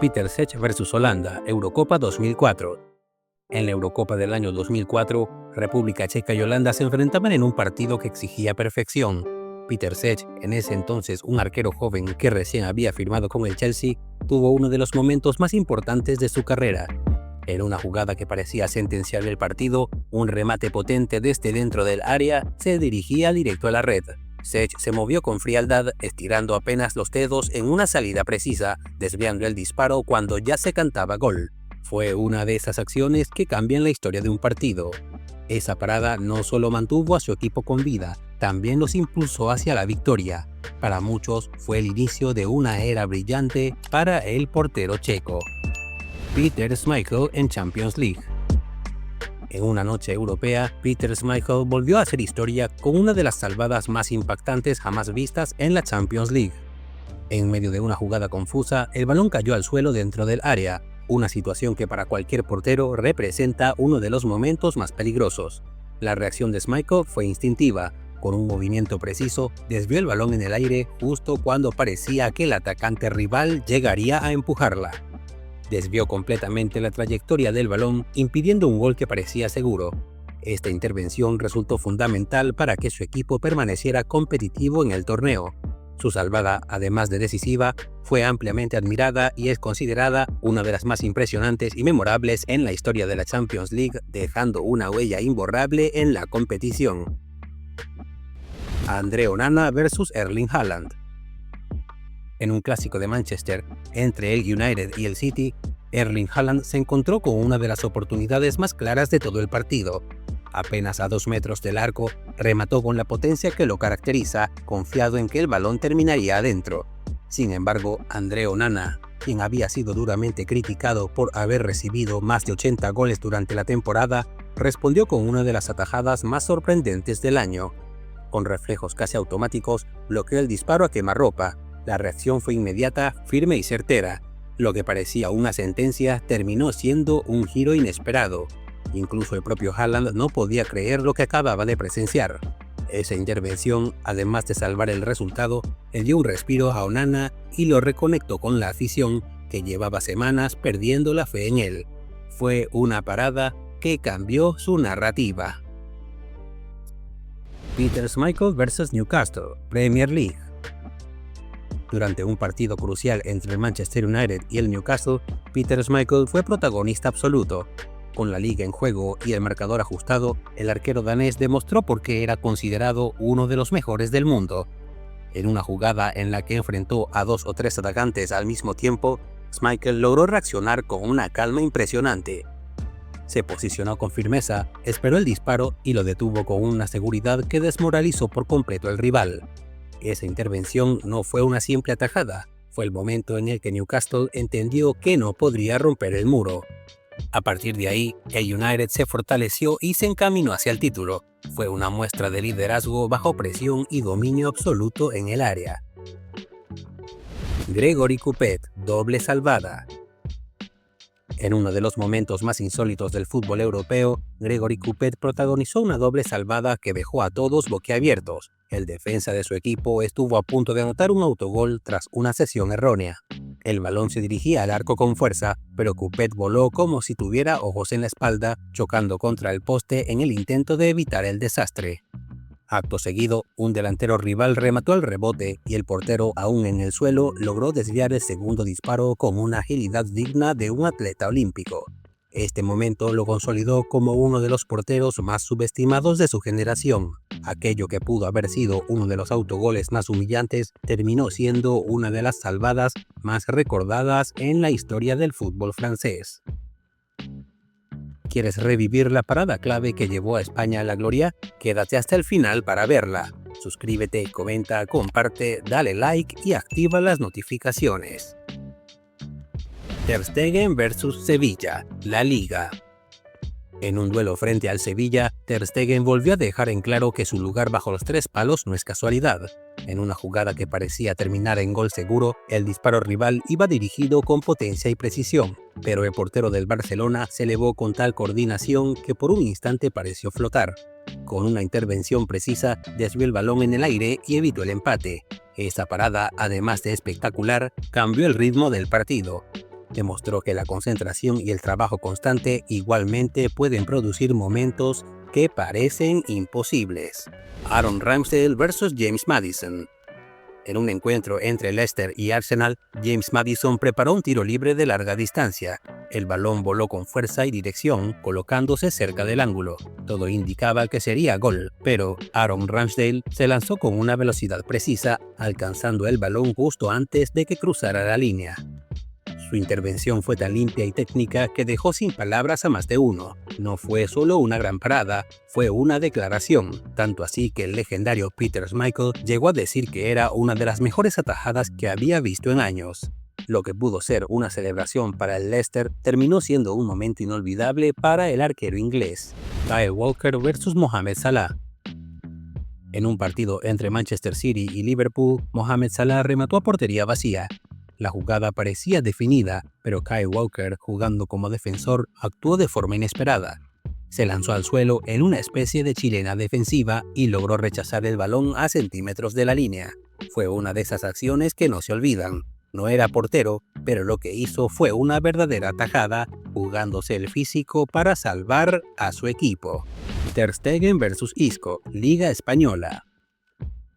Peter Cech vs Holanda, Eurocopa 2004. En la Eurocopa del año 2004, República Checa y Holanda se enfrentaban en un partido que exigía perfección. Peter Cech, en ese entonces un arquero joven que recién había firmado con el Chelsea, tuvo uno de los momentos más importantes de su carrera. En una jugada que parecía sentenciar el partido, un remate potente desde dentro del área se dirigía directo a la red. Cech se movió con frialdad, estirando apenas los dedos en una salida precisa, desviando el disparo cuando ya se cantaba gol. Fue una de esas acciones que cambian la historia de un partido. Esa parada no solo mantuvo a su equipo con vida, también los impulsó hacia la victoria. Para muchos fue el inicio de una era brillante para el portero checo. Peter Schmeichel en Champions League. En una noche europea, Peter Schmeichel volvió a hacer historia con una de las salvadas más impactantes jamás vistas en la Champions League. En medio de una jugada confusa, el balón cayó al suelo dentro del área, una situación que para cualquier portero representa uno de los momentos más peligrosos. La reacción de Schmeichel fue instintiva. Con un movimiento preciso, desvió el balón en el aire justo cuando parecía que el atacante rival llegaría a empujarla. Desvió completamente la trayectoria del balón, impidiendo un gol que parecía seguro. Esta intervención resultó fundamental para que su equipo permaneciera competitivo en el torneo. Su salvada, además de decisiva, fue ampliamente admirada y es considerada una de las más impresionantes y memorables en la historia de la Champions League, dejando una huella imborrable en la competición. Andre Onana vs Erling Haaland. En un clásico de Manchester entre el United y el City, Erling Haaland se encontró con una de las oportunidades más claras de todo el partido. Apenas a 2 metros del arco, remató con la potencia que lo caracteriza, confiado en que el balón terminaría adentro. Sin embargo, Andre Onana, quien había sido duramente criticado por haber recibido más de 80 goles durante la temporada, respondió con una de las atajadas más sorprendentes del año. Con reflejos casi automáticos, bloqueó el disparo a quemarropa. La reacción fue inmediata, firme y certera. Lo que parecía una sentencia terminó siendo un giro inesperado. Incluso el propio Haaland no podía creer lo que acababa de presenciar. Esa intervención, además de salvar el resultado, le dio un respiro a Onana y lo reconectó con la afición, que llevaba semanas perdiendo la fe en él. Fue una parada que cambió su narrativa. Peter Schmeichel vs Newcastle, Premier League. Durante un partido crucial entre el Manchester United y el Newcastle, Peter Schmeichel fue protagonista absoluto. Con la liga en juego y el marcador ajustado, el arquero danés demostró por qué era considerado uno de los mejores del mundo. En una jugada en la que enfrentó a 2 o 3 atacantes al mismo tiempo, Schmeichel logró reaccionar con una calma impresionante. Se posicionó con firmeza, esperó el disparo y lo detuvo con una seguridad que desmoralizó por completo al rival. Esa intervención no fue una simple atajada, fue el momento en el que Newcastle entendió que no podría romper el muro. A partir de ahí, el United se fortaleció y se encaminó hacia el título. Fue una muestra de liderazgo bajo presión y dominio absoluto en el área. Grégory Coupet, doble salvada. En uno de los momentos más insólitos del fútbol europeo, Grégory Coupet protagonizó una doble salvada que dejó a todos boquiabiertos. El defensa de su equipo estuvo a punto de anotar un autogol tras una cesión errónea. El balón se dirigía al arco con fuerza, pero Coupet voló como si tuviera ojos en la espalda, chocando contra el poste en el intento de evitar el desastre. Acto seguido, un delantero rival remató el rebote y el portero, aún en el suelo, logró desviar el segundo disparo con una agilidad digna de un atleta olímpico. Este momento lo consolidó como uno de los porteros más subestimados de su generación. Aquello que pudo haber sido uno de los autogoles más humillantes terminó siendo una de las salvadas más recordadas en la historia del fútbol francés. ¿Quieres revivir la parada clave que llevó a España a la gloria? Quédate hasta el final para verla. Suscríbete, comenta, comparte, dale like y activa las notificaciones. Ter Stegen vs Sevilla, la Liga. En un duelo frente al Sevilla, Ter Stegen volvió a dejar en claro que su lugar bajo los 3 palos no es casualidad. En una jugada que parecía terminar en gol seguro, el disparo rival iba dirigido con potencia y precisión, pero el portero del Barcelona se elevó con tal coordinación que por un instante pareció flotar. Con una intervención precisa, desvió el balón en el aire y evitó el empate. Esta parada, además de espectacular, cambió el ritmo del partido. Demostró que la concentración y el trabajo constante igualmente pueden producir momentos que parecen imposibles. Aaron Ramsdale vs James Maddison. En un encuentro entre Leicester y Arsenal, James Maddison preparó un tiro libre de larga distancia. El balón voló con fuerza y dirección, colocándose cerca del ángulo. Todo indicaba que sería gol, pero Aaron Ramsdale se lanzó con una velocidad precisa, alcanzando el balón justo antes de que cruzara la línea. Su intervención fue tan limpia y técnica que dejó sin palabras a más de uno. No fue solo una gran parada, fue una declaración, tanto así que el legendario Peter Schmeichel llegó a decir que era una de las mejores atajadas que había visto en años. Lo que pudo ser una celebración para el Leicester terminó siendo un momento inolvidable para el arquero inglés. Kyle Walker vs Mohamed Salah. En un partido entre Manchester City y Liverpool, Mohamed Salah remató a portería vacía. La jugada parecía definida, pero Kyle Walker, jugando como defensor, actuó de forma inesperada. Se lanzó al suelo en una especie de chilena defensiva y logró rechazar el balón a centímetros de la línea. Fue una de esas acciones que no se olvidan. No era portero, pero lo que hizo fue una verdadera tajada, jugándose el físico para salvar a su equipo. Ter Stegen vs Isco, Liga Española.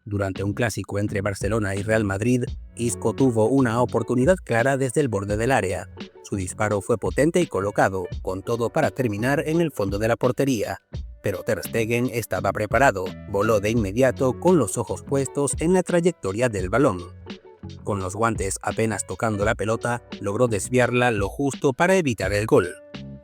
Durante un clásico entre Barcelona y Real Madrid, Isco tuvo una oportunidad clara desde el borde del área. Su disparo fue potente y colocado, con todo para terminar en el fondo de la portería. Pero Ter Stegen estaba preparado, voló de inmediato con los ojos puestos en la trayectoria del balón. Con los guantes apenas tocando la pelota, logró desviarla lo justo para evitar el gol.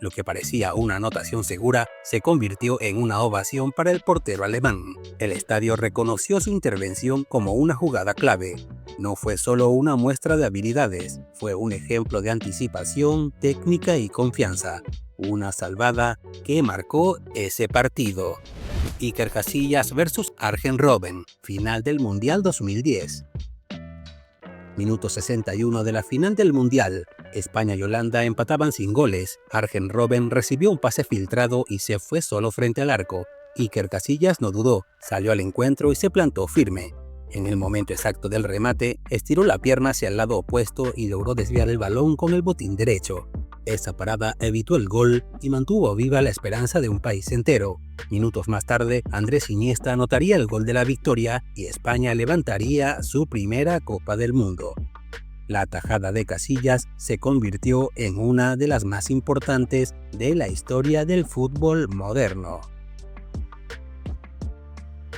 Lo que parecía una anotación segura se convirtió en una ovación para el portero alemán. El estadio reconoció su intervención como una jugada clave. No fue solo una muestra de habilidades, fue un ejemplo de anticipación, técnica y confianza. Una salvada que marcó ese partido. Iker Casillas vs Arjen Robben, final del Mundial 2010. Minuto 61 de la final del Mundial. España y Holanda empataban sin goles. Arjen Robben recibió un pase filtrado y se fue solo frente al arco. Iker Casillas no dudó, salió al encuentro y se plantó firme. En el momento exacto del remate, estiró la pierna hacia el lado opuesto y logró desviar el balón con el botín derecho. Esa parada evitó el gol y mantuvo viva la esperanza de un país entero. Minutos más tarde, Andrés Iniesta anotaría el gol de la victoria y España levantaría su primera Copa del Mundo. La atajada de Casillas se convirtió en una de las más importantes de la historia del fútbol moderno.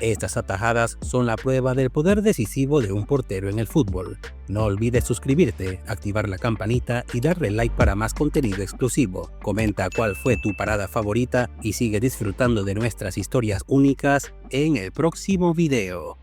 Estas atajadas son la prueba del poder decisivo de un portero en el fútbol. No olvides suscribirte, activar la campanita y darle like para más contenido exclusivo. Comenta cuál fue tu parada favorita y sigue disfrutando de nuestras historias únicas en el próximo video.